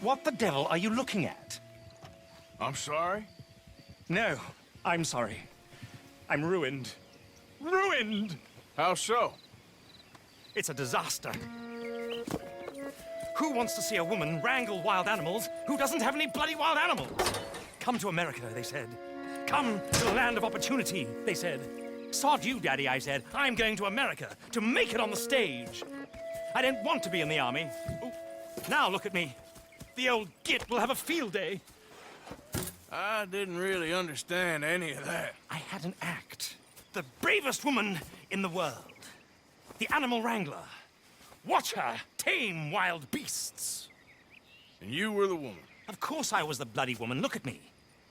What the devil are you looking at? I'm sorry? No, I'm sorry. I'm ruined. Ruined! How so? It's a disaster. Who wants to see a woman wrangle wild animals who doesn't have any bloody wild animals? Come to America, they said. Come to the land of opportunity, they said. Sod you, Daddy, I said. I'm going to America to make it on the stage. I don't want to be in the army. Ooh, now look at me. The old git will have a field day. I didn't really understand any of that. I had an act. The bravest woman in the world. The animal wrangler. Watch her tame wild beasts. And you were the woman. Of course I was the bloody woman. Look at me.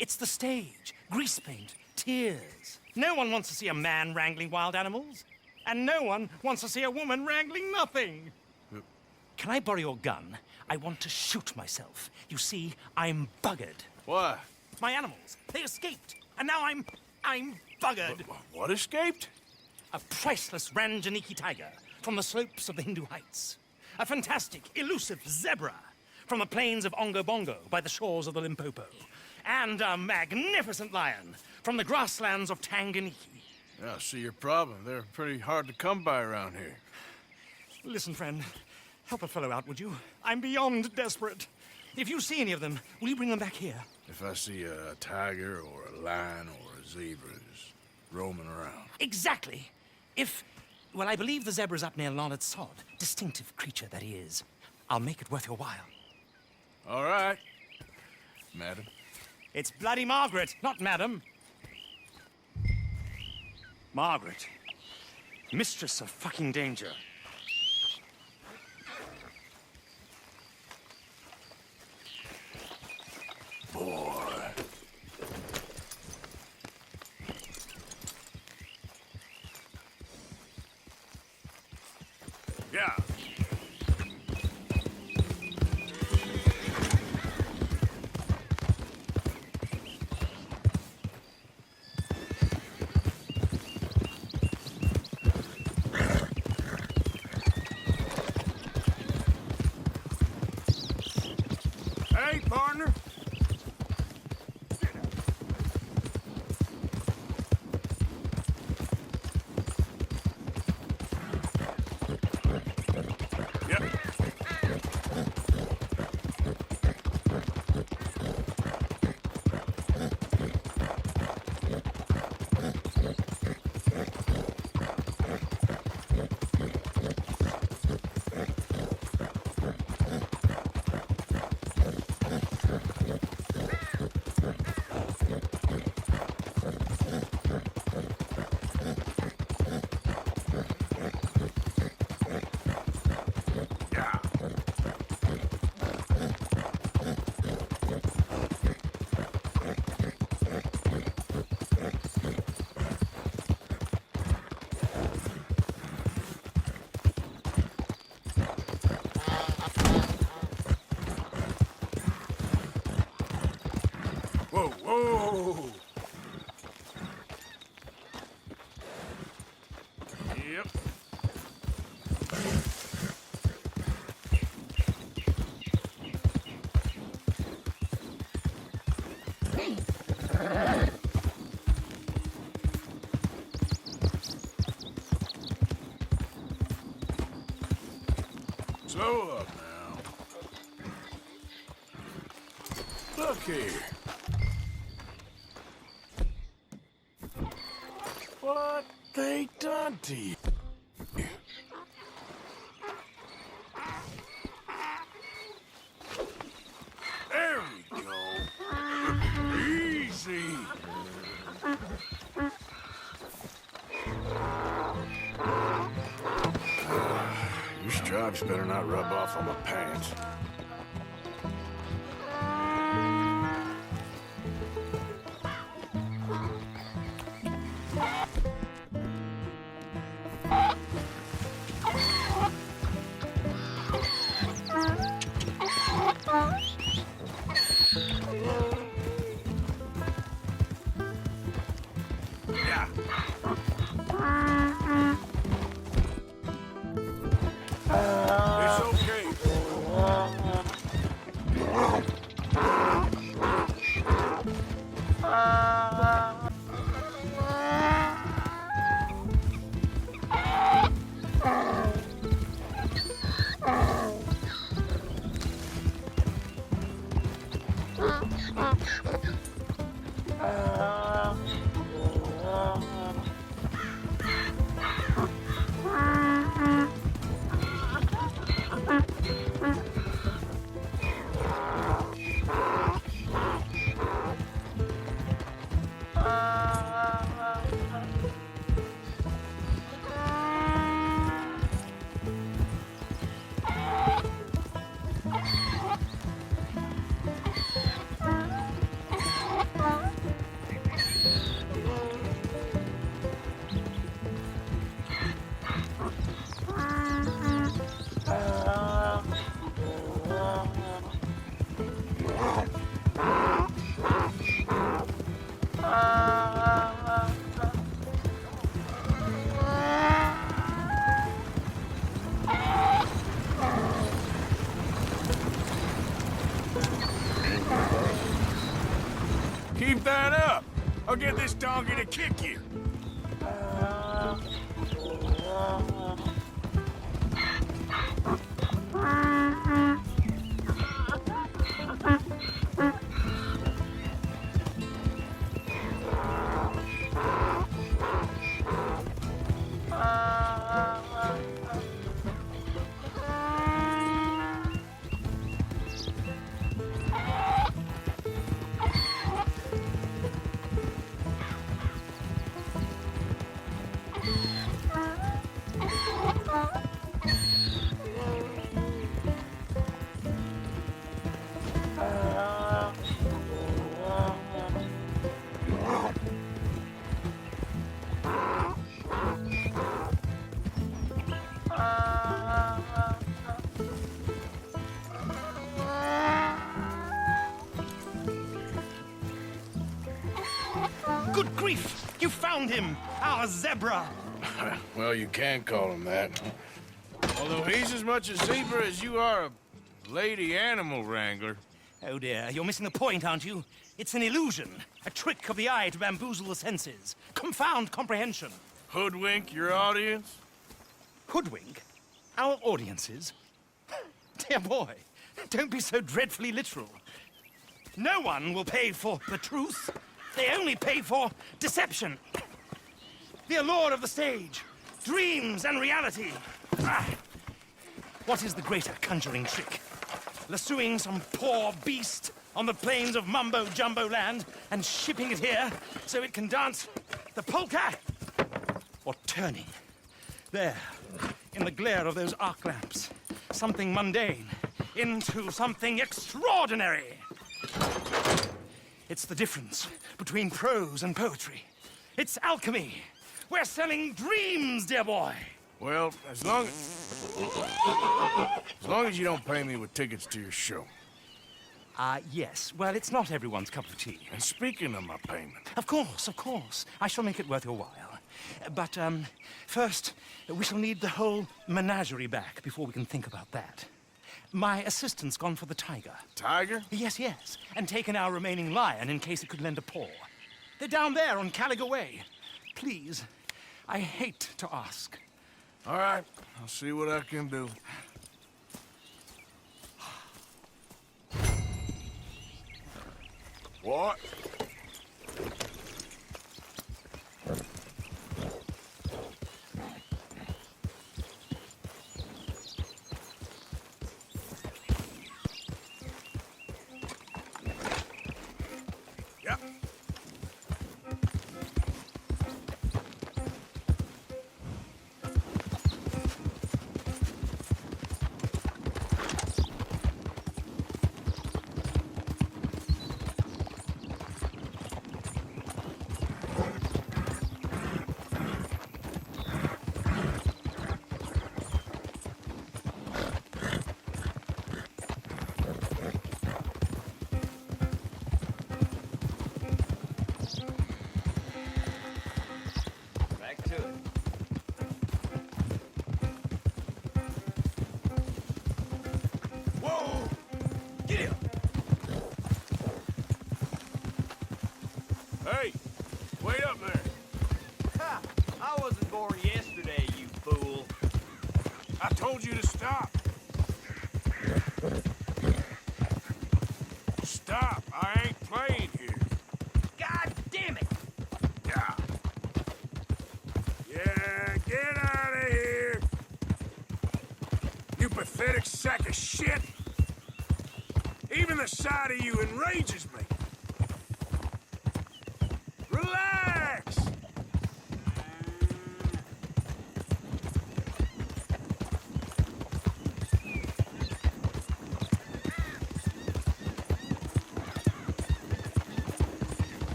It's the stage. Grease paint. Tears. No one wants to see a man wrangling wild animals. And no one wants to see a woman wrangling nothing. Can I borrow your gun? I want to shoot myself. You see, I'm buggered. Why? My animals, they escaped. And now I'm buggered. What escaped? A priceless Ranjaniki tiger from the slopes of the Hindu Heights. A fantastic, elusive zebra from the plains of Ongo Bongo by the shores of the Limpopo. And a magnificent lion from the grasslands of Tanganyika. Yeah, I see your problem. They're pretty hard to come by around here. Listen, friend, help a fellow out, would you? I'm beyond desperate. If you see any of them, will you bring them back here? If I see a tiger or a lion or a zebra just roaming around. Exactly. Well, I believe the zebra's up near Linde Sod. Distinctive creature that he is. I'll make it worth your while. All right, madam. It's bloody Margaret, not madam. Margaret. Mistress of fucking danger. Boy. Yeah. Hey, partner. Whoa, whoa! Yep. Slow up now. Look here. What they done to you? There we go. Easy. Your stripes better not rub off on my pants. Yeah. It's okay. get this donkey to kick you. Good grief! You found him! Our zebra! Well, you can call him that. Although he's as much a zebra as you are a lady animal wrangler. Oh dear, you're missing the point, aren't you? It's an illusion. A trick of the eye to bamboozle the senses. Confound comprehension. Hoodwink your audience? Hoodwink? Our audiences? Dear boy, don't be so dreadfully literal. No one will pay for the truth. They only pay for deception. The allure of the stage, dreams and reality. What is the greater conjuring trick? Lassoing some poor beast on the plains of mumbo-jumbo land and shipping it here so it can dance the polka? Or turning, there, in the glare of those arc lamps, something mundane into something extraordinary? It's the difference between prose and poetry. It's alchemy. We're selling dreams, dear boy. Well, as long as you don't pay me with tickets to your show. Yes. Well, it's not everyone's cup of tea. And speaking of my payment, Of course, of course. I shall make it worth your while. But, first, we shall need the whole menagerie back before we can think about that. My assistant's gone for the tiger. Tiger? Yes, yes. And taken our remaining lion in case it could lend a paw. They're down there on Caliga Way. Please, I hate to ask. All right, I'll see what I can do. What? Yep. Back to it. Whoa! Get him! Hey, wait up there. Ha! I wasn't born yesterday, you fool. I told you to stop. Stop. I ain't playing here. God damn it! Yeah. Yeah, get out of here. You pathetic sack of shit. Even the sight of you enrages me. Relax.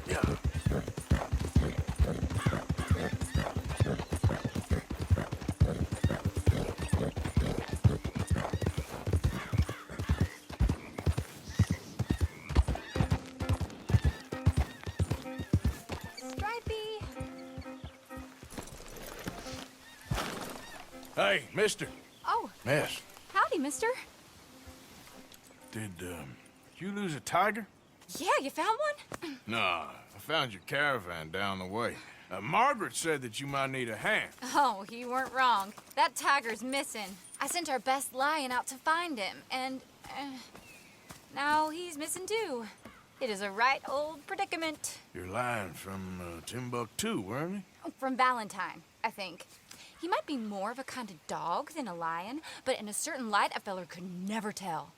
Yeah. Stripey. Hey, mister. Oh, Miss. howdy, mister. Did you lose a tiger? Yeah, you found one? Nah, I found your caravan down the way. Margaret said that you might need a hand. Oh, you weren't wrong. That tiger's missing. I sent our best lion out to find him, and now he's missing too. It is a right old predicament. Your lion from Timbuktu, weren't he? From Valentine, I think. He might be more of a kind of dog than a lion, but in a certain light, a feller could never tell.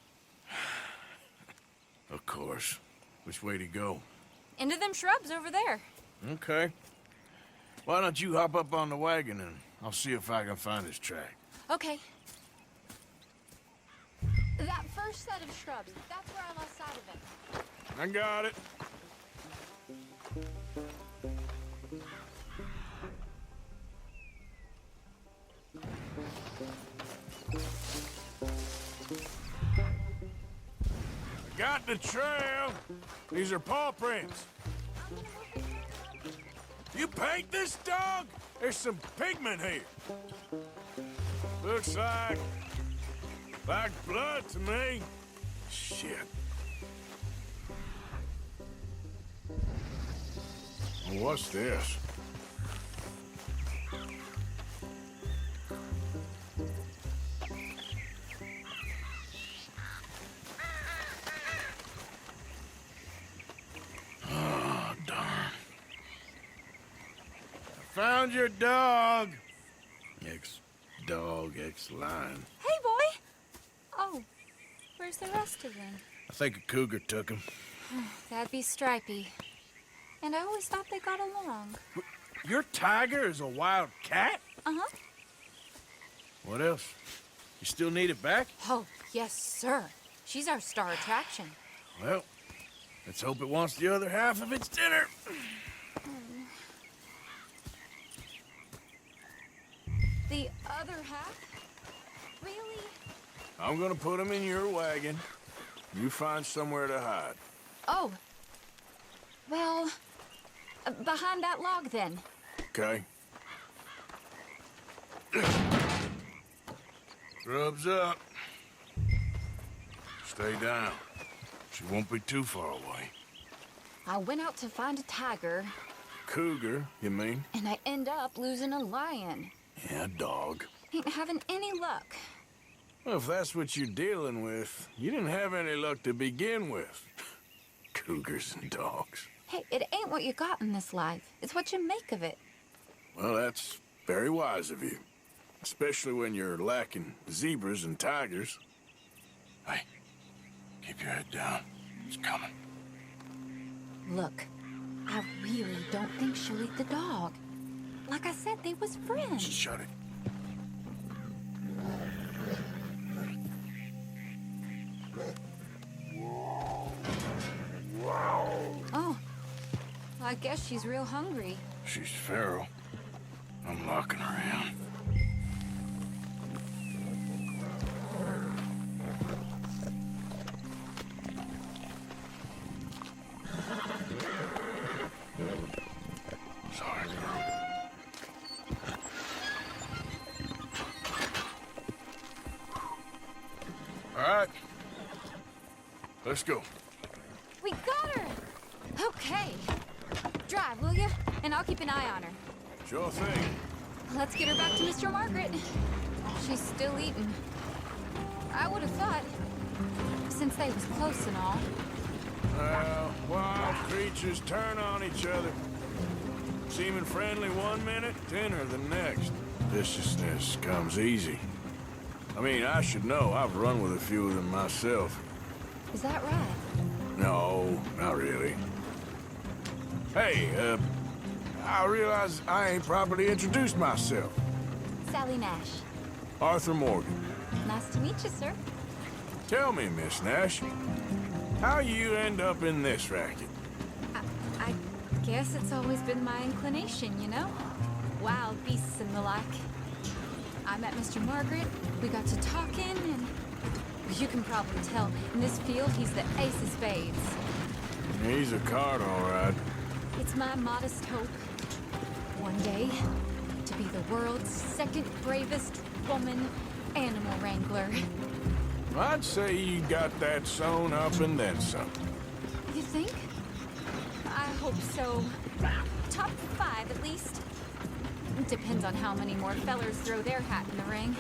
Of course. Which way to go? Into them shrubs over there. Okay. Why don't you hop up on the wagon and I'll see if I can find his track. Okay. That first set of shrubs, that's where I lost sight of him. I got it. Got the trail. These are paw prints. You paint this dog? There's some pigment here. Looks like blood to me. Shit. What's this? Oh, darn. Found your dog. Ex-dog, ex-lion. Hey, boy! Oh, where's the rest of them? I think a cougar took him. That'd be Stripey. And I always thought they got along. Your tiger is a wild cat? Uh-huh. What else? You still need it back? Oh, yes, sir. She's our star attraction. Well, let's hope it wants the other half of its dinner. The other half? Really? I'm gonna put him in your wagon. You find somewhere to hide. Oh. Well, behind that log, then. Okay. Grub's up. Stay down. She won't be too far away. I went out to find a tiger, Cougar, you mean? and I end up losing a lion. Yeah, dog. Ain't having any luck. Well, if that's what you're dealing with, you didn't have any luck to begin with. Cougars and dogs. Hey, it ain't what you got in this life. It's what you make of it. Well, that's very wise of you. Especially when you're lacking zebras and tigers. Hey, keep your head down. It's coming. Look, I really don't think she'll eat the dog. Like I said, they was friends. Shut it. Oh, I guess she's real hungry. She's feral. I'm locking her in. Sorry, girl. All right. Let's go. We got her! Okay. Drive, will you? And I'll keep an eye on her. Sure thing. Let's get her back to Mr. Margaret. She's still eating. I would have thought, since they was close and all. Well, wild creatures turn on each other. Seeming friendly one minute, tender the next. Viciousness comes easy. I mean, I should know. I've run with a few of them myself. Is that right? No, not really. Hey, I realize I ain't properly introduced myself. Sally Nash. Arthur Morgan. Nice to meet you, sir. Tell me, Miss Nash, how you end up in this racket? I guess it's always been my inclination, you know? Wild beasts and the like. I met Mr. Margaret, we got to talking, and you can probably tell, in this field, he's the ace of spades. He's a card, all right. It's my modest hope, one day, to be the world's second bravest woman animal wrangler. I'd say you got that sewn up and then some. You think? I hope so. Top 5, at least. Depends on how many more fellers throw their hat in the ring.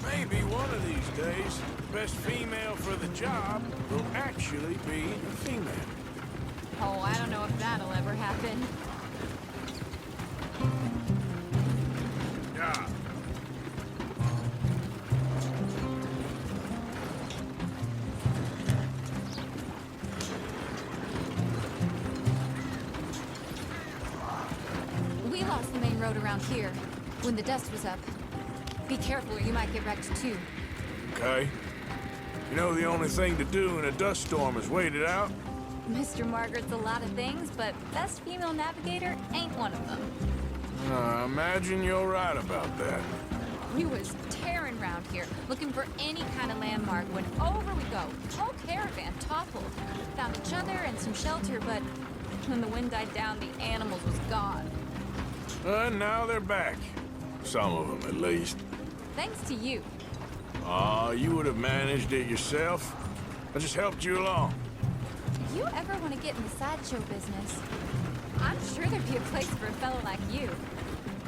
Maybe one of these days, the best female for the job will actually be a female. Oh, I don't know if that'll ever happen. Yeah. We lost the main road around here when the dust was up. Be careful or you might get wrecked too. Okay. You know the only thing to do in a dust storm is wait it out? Mr. Margaret's a lot of things, but best female navigator ain't one of them. I imagine you're right about that. We was tearing around here, looking for any kind of landmark when over we go. Whole caravan toppled. Found each other and some shelter, but when the wind died down, the animals was gone. And now they're back. Some of them, at least. Thanks to you. Aw, you would have managed it yourself. I just helped you along. If you ever want to get in the sideshow business, I'm sure there'd be a place for a fellow like you.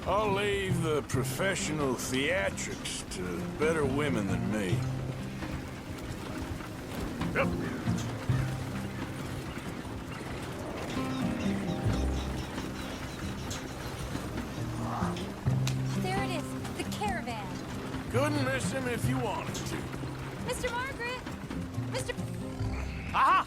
I'll leave the professional theatrics to better women than me. Yep. There it is, the caravan. Couldn't miss him if you wanted to. Mr. Margaret! Mr. Aha!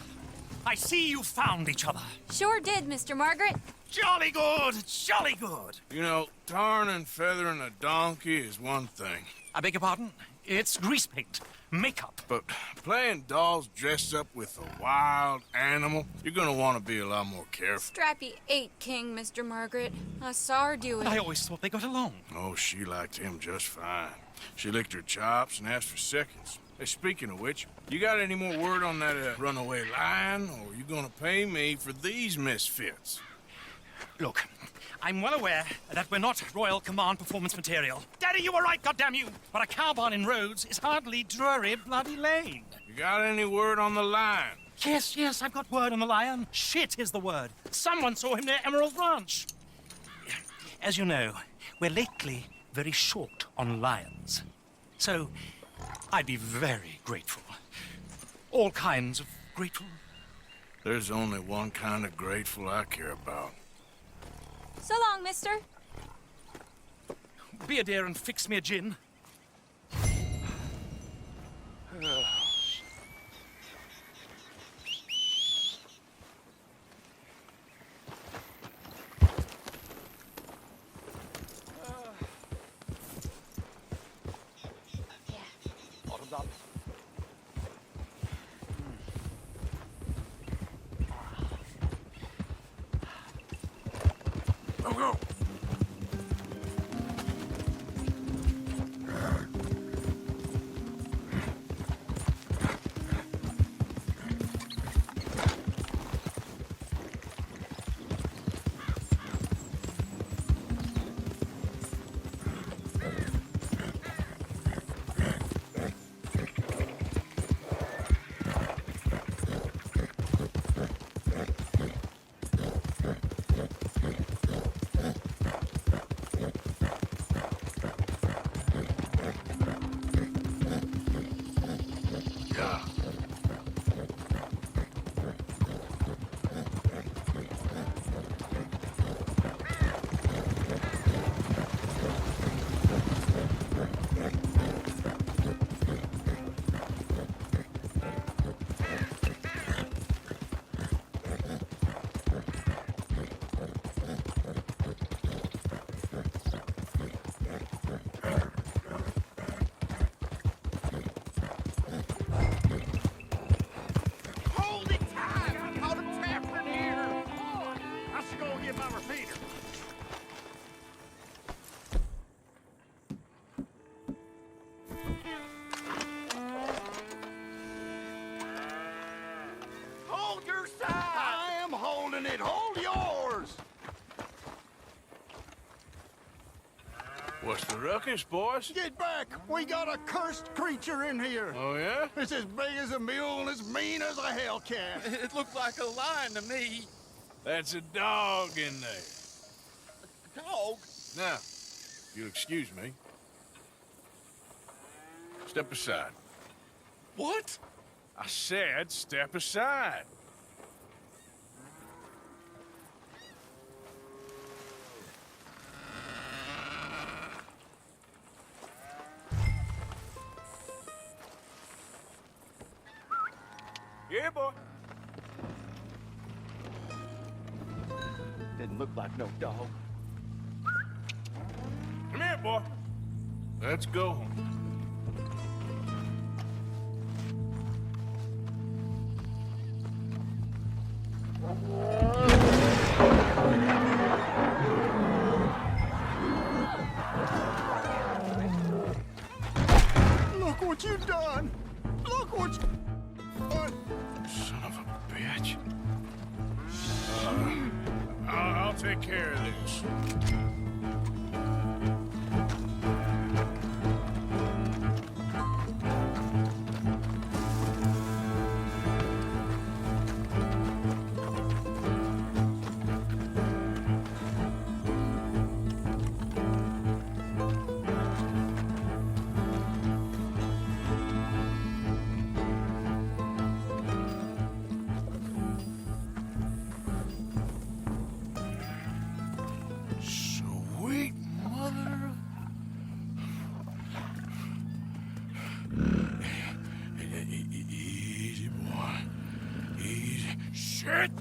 I see you found each other. Sure did, Mr. Margaret. Jolly good, jolly good. You know, tarring and feathering a donkey is one thing. I beg your pardon? It's grease paint, makeup. But playing dolls dressed up with a wild animal, you're gonna want to be a lot more careful. Strappy ate King, Mr. Margaret. I saw her do it. I always thought they got along. Oh, she liked him just fine. She licked her chops and asked for seconds. Hey, speaking of which, you got any more word on that runaway lion, or you gonna pay me for these misfits? Look, I'm well aware that we're not Royal Command performance material. Daddy, you were right, goddamn you! But a cow barn in Rhodes is hardly Drury Bloody Lane. You got any word on the lion? Yes, I've got word on the lion. Shit is the word. Someone saw him near Emerald Ranch. As you know, we're lately very short on lions. So, I'd be very grateful. All kinds of grateful. There's only one kind of grateful I care about. So long, mister. Be a dear and fix me a gin. Bottoms up. Go! What's the ruckus, boys? Get back! We got a cursed creature in here. Oh, yeah? It's as big as a mule and as mean as a hellcat. It looked like a lion to me. That's a dog in there. Dog? Now, you'll excuse me. Step aside. What? I said step aside. Yeah, boy. Didn't look like no dog. Come here, boy. Let's go. Look what you done! Look what you done! Son of a bitch. I'll take care of this. Sweet mother of... Easy, boy. Easy. Shit!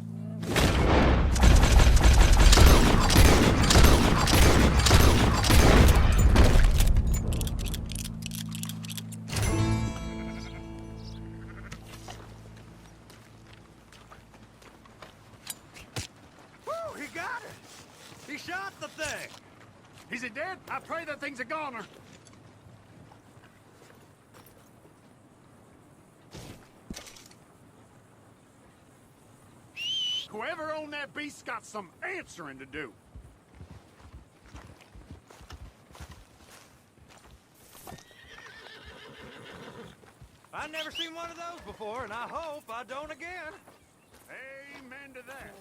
Woo, he got it! He shot the thing! Is it dead? I pray that thing's a goner. Whoever owned that beast's got some answering to do. I've never seen one of those before, and I hope I don't again. Amen to that.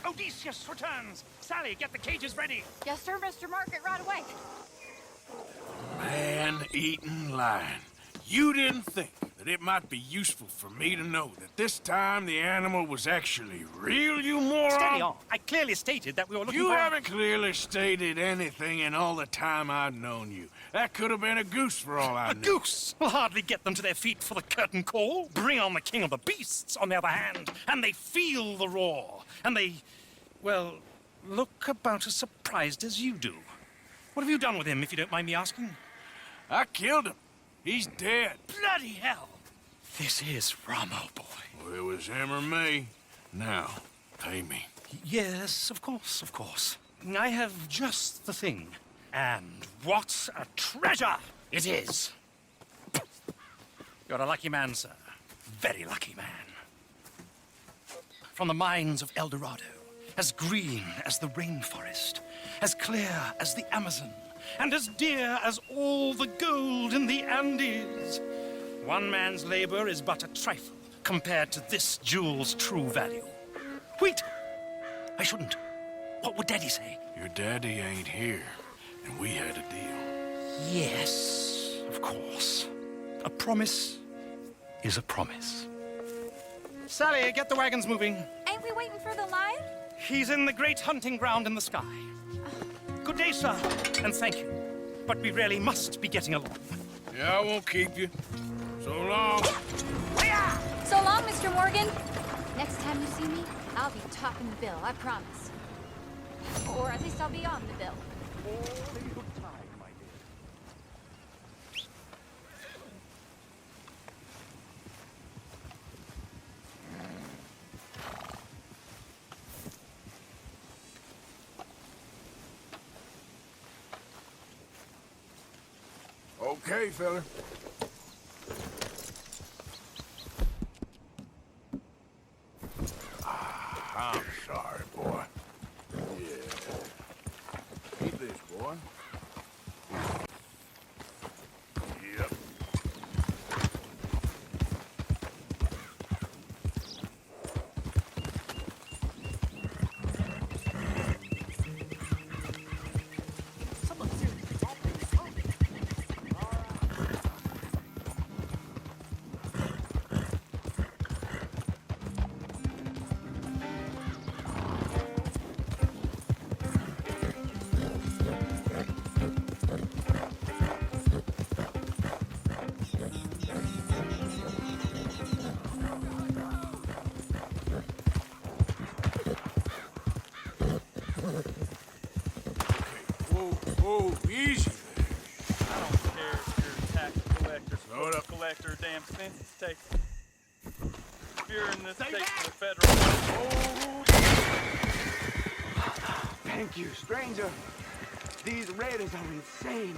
Odysseus returns! Sally, get the cages ready! Yes, sir, Mr. Margaret, right away. Man-eating lion. You didn't think that that it might be useful for me to know that this time the animal was actually real, you moron? Steady on. I clearly stated that we were looking You for... haven't clearly stated anything in all the time I've known you. That could have been a goose for all I A knew. goose will hardly get them to their feet for the curtain call. Bring on the king of the beasts, on the other hand, and they feel the roar. And they, well, look about as surprised as you do. What have you done with him, if you don't mind me asking? I killed him. He's dead. Bloody hell! This is Ramo, boy. Well, it was him or me. Now, pay me. Yes, of course, of course. I have just the thing. And what a treasure it is! You're a lucky man, sir. Very lucky man. From the mines of El Dorado, as green as the rainforest, as clear as the Amazon, and as dear as all the gold in the Andes. One man's labor is but a trifle compared to this jewel's true value. Wait! I shouldn't. What would Daddy say? Your daddy ain't here, and we had a deal. Yes, of course. A promise is a promise. Sally, get the wagons moving. Ain't we waiting for the lion? He's in the great hunting ground in the sky. Good day, sir, and thank you. But we really must be getting along. Yeah, I won't keep you. So long. So long, Mr. Morgan. Next time you see me, I'll be topping the bill, I promise. Or at least I'll be on the bill. Okay, fella. I'm sorry, boy. Yeah. Keep this, boy. Yep. Whoa, easy there. I don't care if you're a tax collector, Slow it up. collector, or damn census taker. If you're in this state for the federal... Thank you, stranger. These raiders are insane.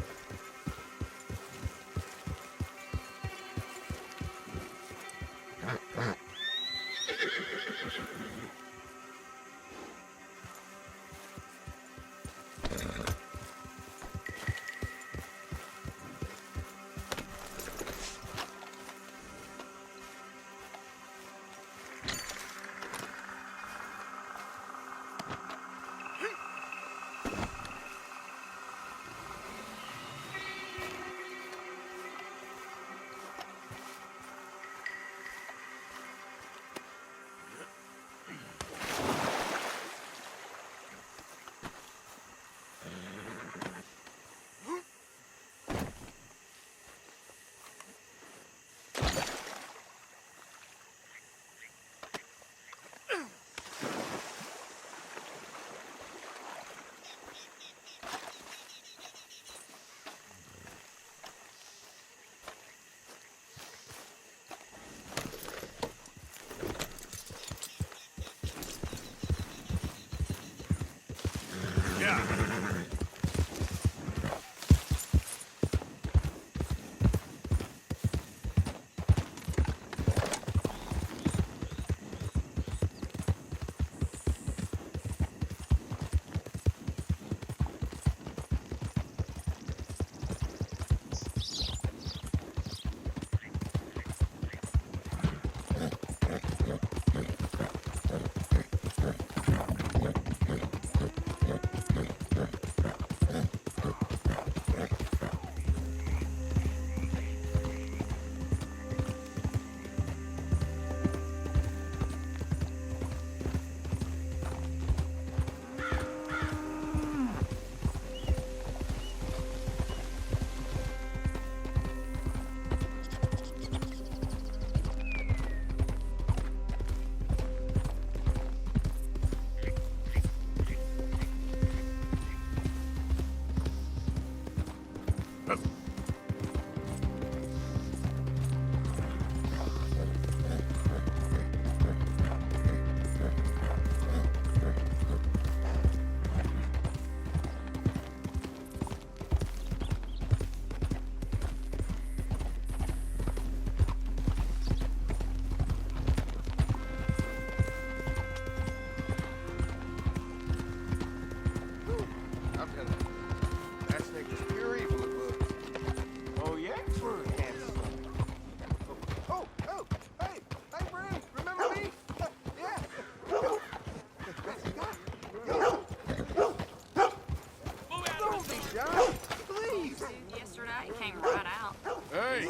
hang right out. Hey!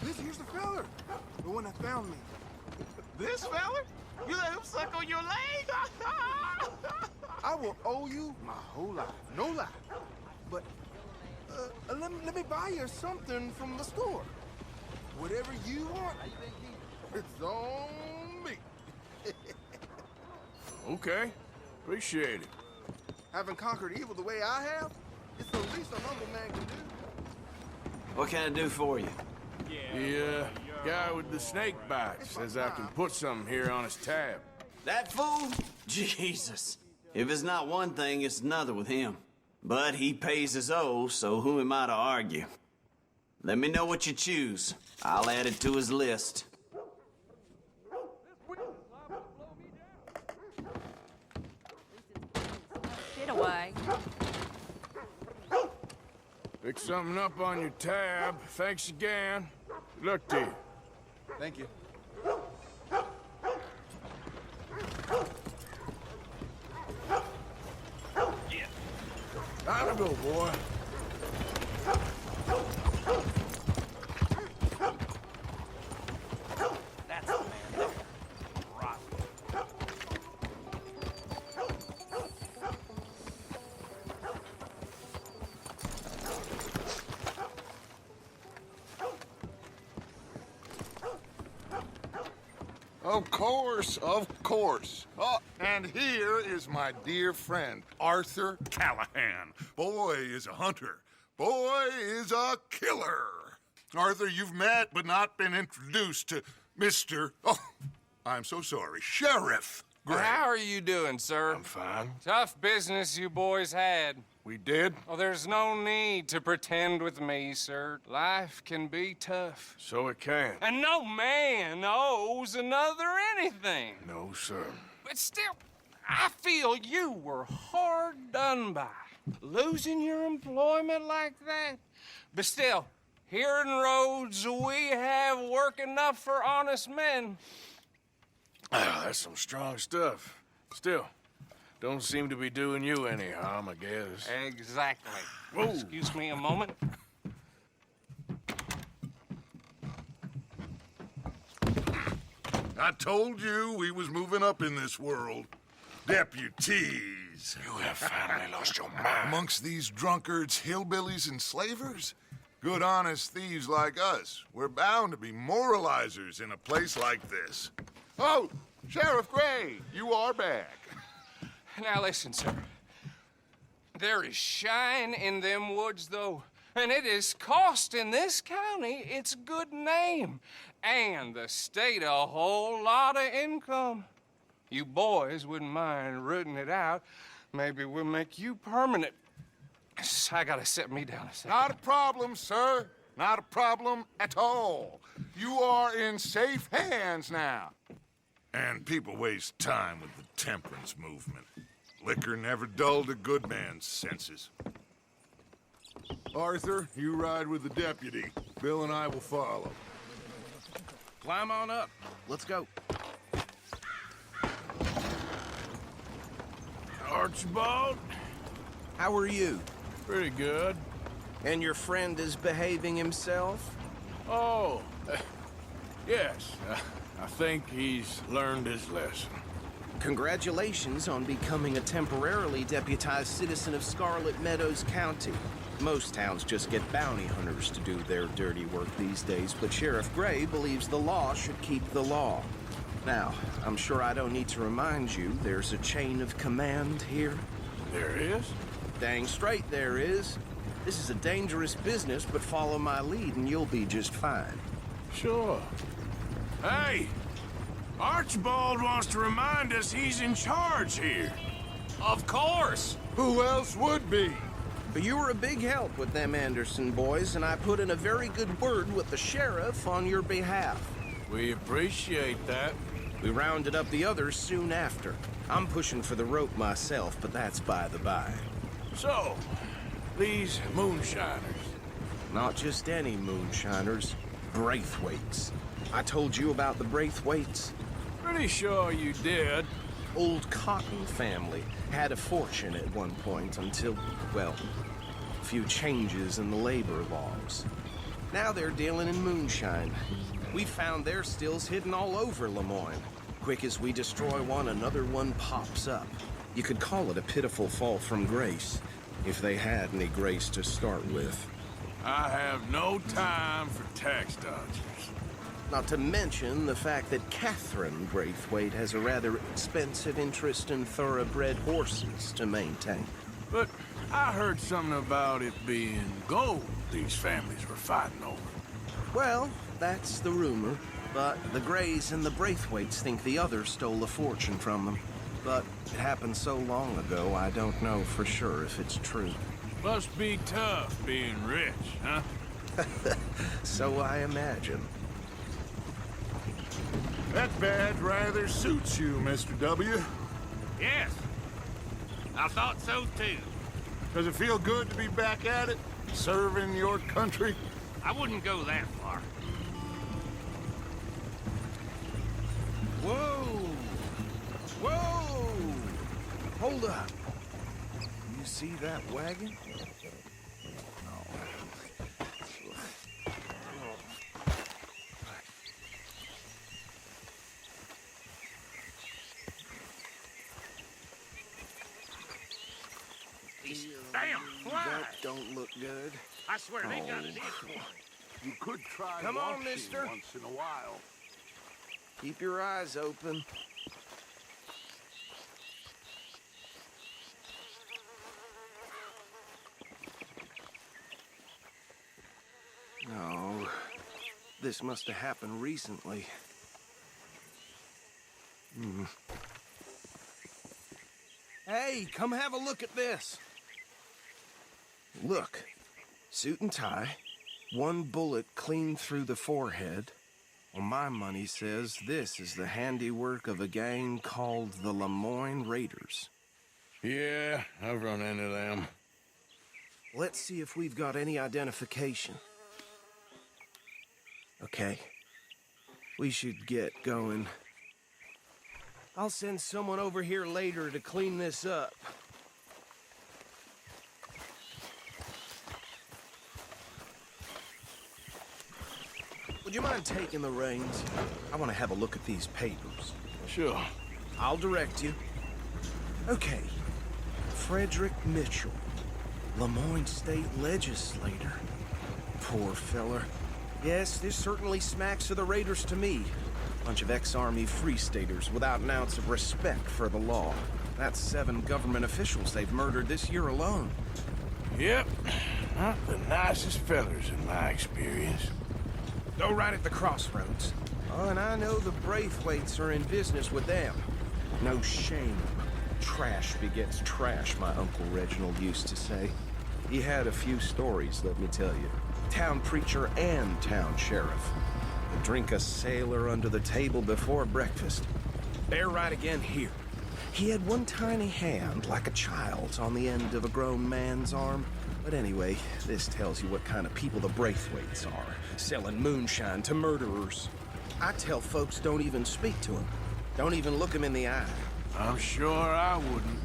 Here's the fella. The one that found me. This fella? You let him suck on your leg? I will owe you my whole life. No lie. But let me buy you something from the store. Whatever you want, it's on me. Okay. Appreciate it. Having conquered evil the way I have, it's the least a humble man can do. What can I do for you? The guy with the snake bite says I can put something here on his tab. That fool? Jesus. If it's not one thing, it's another with him. But he pays his owe, so who am I to argue? Let me know what you choose. I'll add it to his list. Get away. Pick something up on your tab. Thanks again. Good luck to you. Thank you. Time to go, boy. That's the man there. Right. Of course, of course. Oh, and here is my dear friend, Arthur Callahan. Boy is a hunter. Boy is a killer. Arthur, you've met but not been introduced to Mr. Oh, I'm so sorry, Sheriff Gray. How are you doing, sir? I'm fine. Tough business you boys had. We did? Oh, there's no need to pretend with me, sir. Life can be tough. So it can. And no man owes another anything. No, sir. But still, I feel you were hard done by. Losing your employment like that. But still, here in Rhodes, we have work enough for honest men. Ah, that's some strong stuff. Still, don't seem to be doing you any harm, I guess. Exactly. Whoa. Excuse me a moment. I told you we was moving up in this world. Deputies. You have finally lost your mind. Amongst these drunkards, hillbillies, and slavers? Good honest thieves like us. We're bound to be moralizers in a place like this. Oh, Sheriff Gray, you are back. Now listen, sir. There is shine in them woods, though, and it is costing this county its good name and the state a whole lot of income. You boys wouldn't mind rooting it out. Maybe we'll make you permanent. I gotta set me down a second. Not a problem, sir. Not a problem at all. You are in safe hands now. And people waste time with the temperance movement. Liquor never dulled a good man's senses. Arthur, you ride with the deputy. Bill and I will follow. Climb on up. Let's go. Archibald? How are you? Pretty good. And your friend is behaving himself? Oh, yes. I think he's learned his lesson. Congratulations on becoming a temporarily deputized citizen of Scarlet Meadows County. Most towns just get bounty hunters to do their dirty work these days, but Sheriff Gray believes the law should keep the law. Now, I'm sure I don't need to remind you there's a chain of command here. There is? Dang straight there is. This is a dangerous business, but follow my lead and you'll be just fine. Sure. Hey! Archibald wants to remind us he's in charge here. Of course! Who else would be? But you were a big help with them Anderson boys, and I put in a very good word with the sheriff on your behalf. We appreciate that. We rounded up the others soon after. I'm pushing for the rope myself, but that's by the by. So, these moonshiners. Not just any moonshiners, Braithwaites. I told you about the Braithwaites. Pretty sure you did. Old Cotton family had a fortune at one point until, well, A few changes in the labor laws. Now they're dealing in moonshine. We found their stills hidden all over Lemoyne. Quick as we destroy one, another one pops up. You could call it a pitiful fall from grace, if they had any grace to start with. I have no time for tax dodgers. Not to mention the fact that Catherine Braithwaite has a rather expensive interest in thoroughbred horses to maintain. But I heard something about it being gold these families were fighting over. Well, that's the rumor. But the Greys and the Braithwaites think the others stole a fortune from them. But it happened so long ago, I don't know for sure if it's true. Must be tough being rich, huh? So I imagine. That badge rather suits you, Mr. W. Yes. I thought so too. Does it feel good to be back at it, serving your country? I wouldn't go that far. Whoa! Whoa! Hold up. You see that wagon? These damn flies! That don't look good. I swear they got it in. You could try Come on, washing mister. once in a while. Keep your eyes open. No, this must have happened recently. Hey, come have a look at this. Look, suit and tie, one bullet clean through the forehead. Well, my money says this is the handiwork of a gang called the Lemoyne Raiders. Yeah, I've run into them. Let's see if we've got any identification. Okay. We should get going. I'll send someone over here later to clean this up. Would you mind taking the reins? I want to have a look at these papers. Sure. I'll direct you. Okay. Frederick Mitchell, Lemoyne State Legislator. Poor feller. Yes, this certainly smacks of the Raiders to me. Bunch of ex-Army Free Staters without an ounce of respect for the law. That's 7 government officials they've murdered this year alone. Yep. Not the nicest fellers in my experience. Go right at the crossroads. Oh, and I know the Braithwaites are in business with them. No shame. Trash begets trash, my Uncle Reginald used to say. He had a few stories, let me tell you. Town preacher and town sheriff. Would drink a sailor under the table before breakfast. Bear right again here. He had one tiny hand, like a child's, on the end of a grown man's arm. But anyway, this tells you what kind of people the Braithwaites are, selling moonshine to murderers. I tell folks don't even speak to him. Don't even look him in the eye. I'm sure I wouldn't.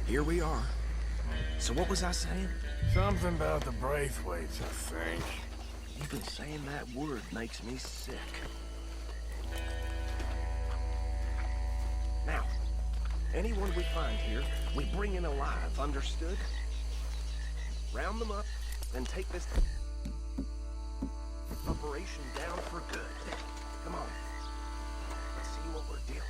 Here we are. So what was I saying? Something about the Braithwaites, I think. Even saying that word makes me sick. Now, anyone we find here, we bring in alive, understood? Round them up, then take this operation down for good. Come on. Let's see what we're dealing with.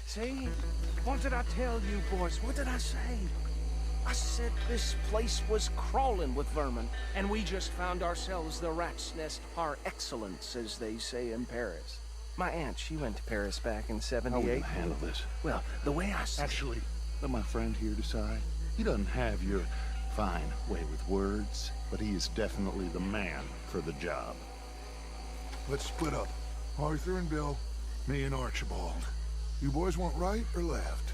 See? What did I tell you, boys? What did I say? I said this place was crawling with vermin, and we just found ourselves the rat's nest par excellence, as they say in Paris. My aunt, she went to Paris back in How we '78. gonna handle this? Well, the way I see Actually, let my friend here decide. He doesn't have your fine way with words, but he is definitely the man for the job. Let's split up. Arthur and Bill, me and Archibald. You boys want right or left?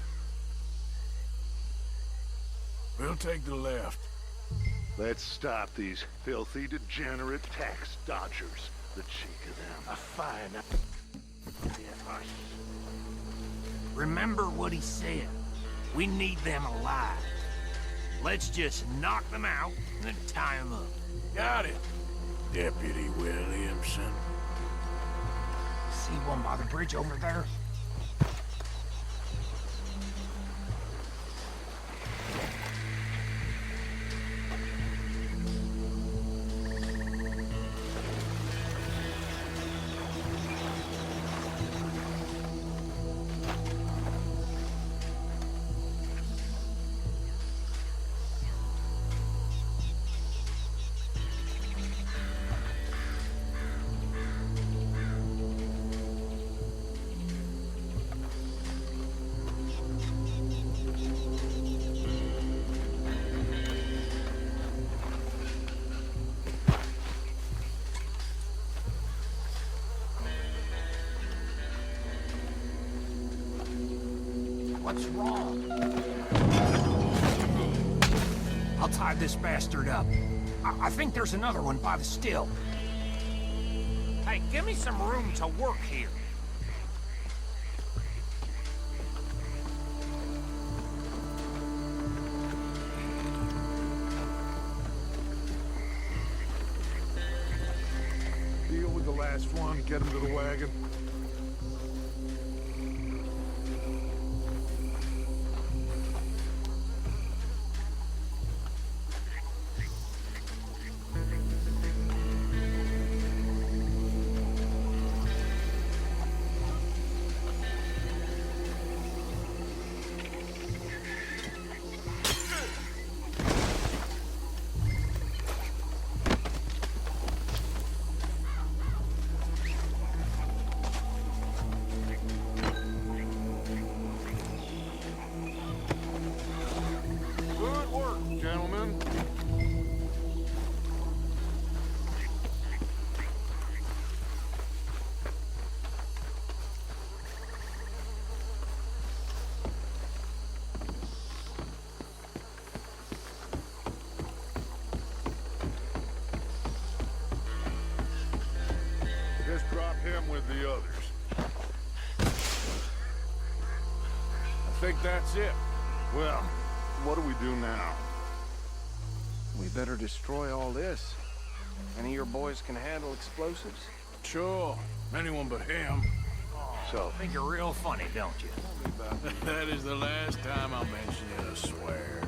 We'll take the left. Let's stop these filthy, degenerate tax dodgers. The cheek of them. A fine. Remember what he said. We need them alive. Let's just knock them out and then tie them up. Got it, Deputy Williamson. See one by the bridge over there? What's wrong? I'll tie this bastard up. I think there's another one by the still. Hey, give me some room to work here. Deal with the last one, get him to the wagon. Good work, gentlemen. Just drop him with the others. I think that's it. Well, what do we do now? we better destroy all this. Any of your boys can handle explosives? Sure, anyone but him. So, Think you're real funny, don't you? That is the last time I'll mention it, I swear.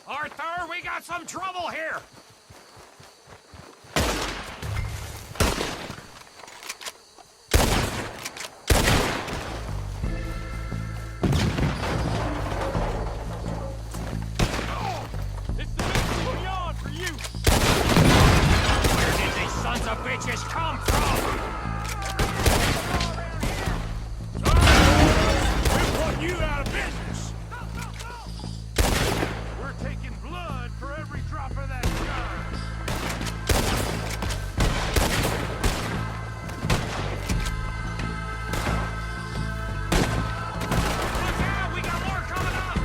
Arthur, we got some trouble here! It's the big bouillon for you! Where did these sons of bitches come from? We want you out of business! We're taking blood for every drop of that gun. Look out, we got more coming up!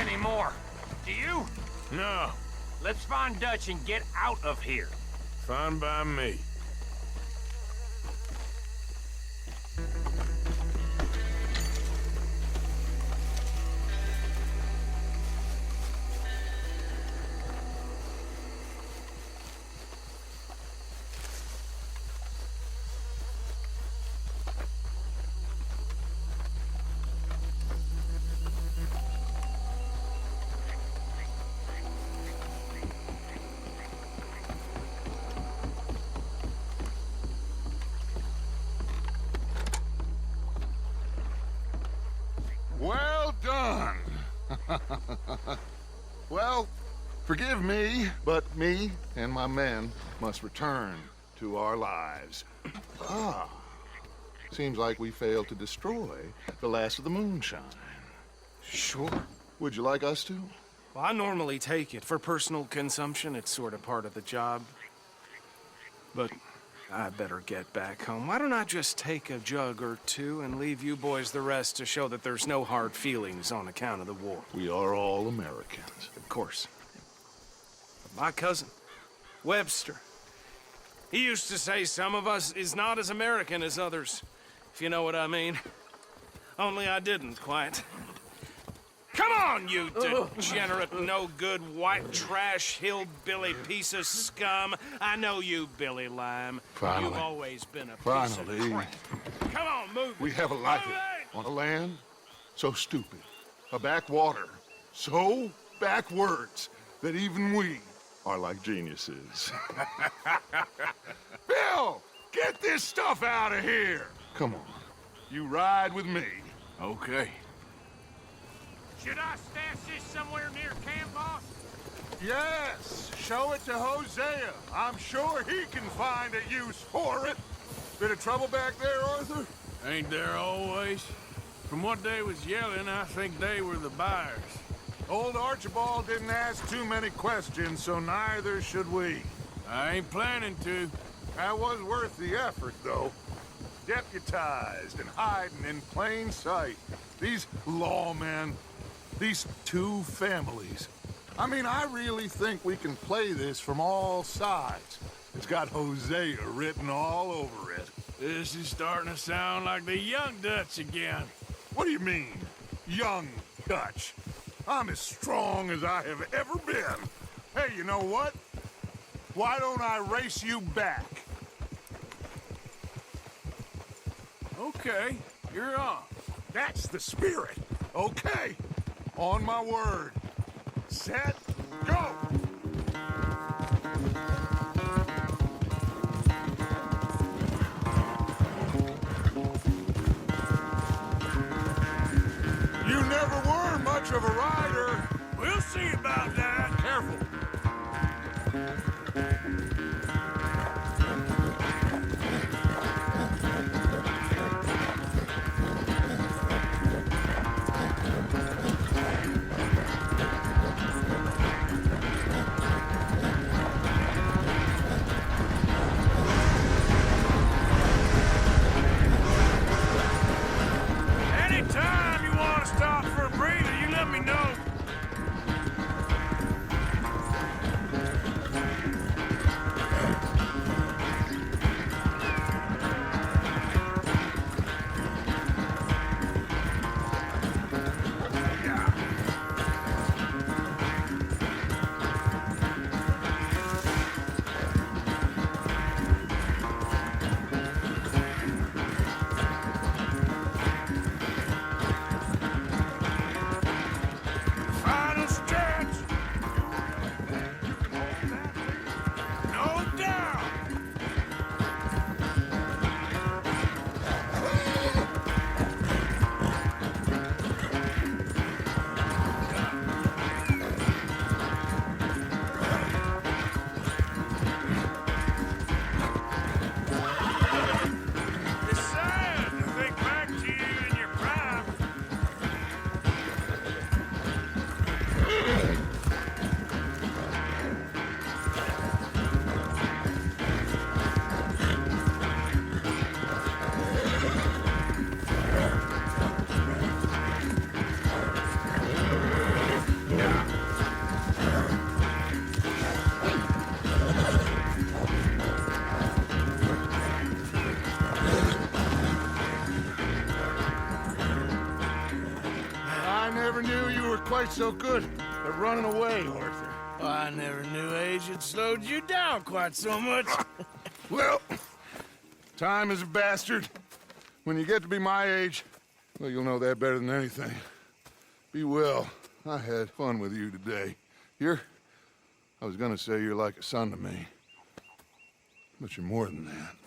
anymore. Do you? No, Let's find Dutch and get out of here. fine by me. Well done. Well, forgive me, but me and my men must return to our lives. Ah, seems like we failed to destroy the last of the moonshine. Sure. Would you like us to? Well, I normally take it. For personal consumption, it's sort of part of the job. But I better get back home. Why don't I just take a jug or two and leave you boys the rest to show that there's no hard feelings on account of the war? We are all Americans. Of course. But my cousin, Webster, he used to say some of us is not as American as others, if you know what I mean. Only I didn't quite. Come on, you degenerate, no-good, white trash, hillbilly piece of scum. I know you, Billy Lime. Finally. You've always been a piece Finally. of crap. Come on, move We it. have a life Move it! on a land so stupid, a backwater so backwards that even we are like geniuses. Bill, get this stuff out of here. Come on, you ride with me. Okay. Should I stash this somewhere near camp, boss? Yes, show it to Hosea. I'm sure he can find a use for it. Bit of trouble back there, Arthur? Ain't there always? From what they was yelling, I think they were the buyers. Old Archibald didn't ask too many questions, so neither should we. I ain't planning to. That was worth the effort, though. Deputized and hiding in plain sight. These lawmen, these two families. I mean, I really think we can play this from all sides. It's got Hosea written all over it. This is starting to sound like the young Dutch again. What do you mean, young Dutch? I'm as strong as I have ever been. Hey, you know what? Why don't I race you back? Okay, you're on. That's the spirit. Okay, on my word. Set, go! You never were much of a rider. We'll see about that. Careful. Anytime you want to stop for a breather, you let me know. never knew you were quite so good at running away, Arthur. I never knew age had slowed you down quite so much. Well, time is a bastard. When you get to be my age, well, you'll know that better than anything. Be well. I had fun with you today. I was gonna say you're like a son to me. But you're more than that.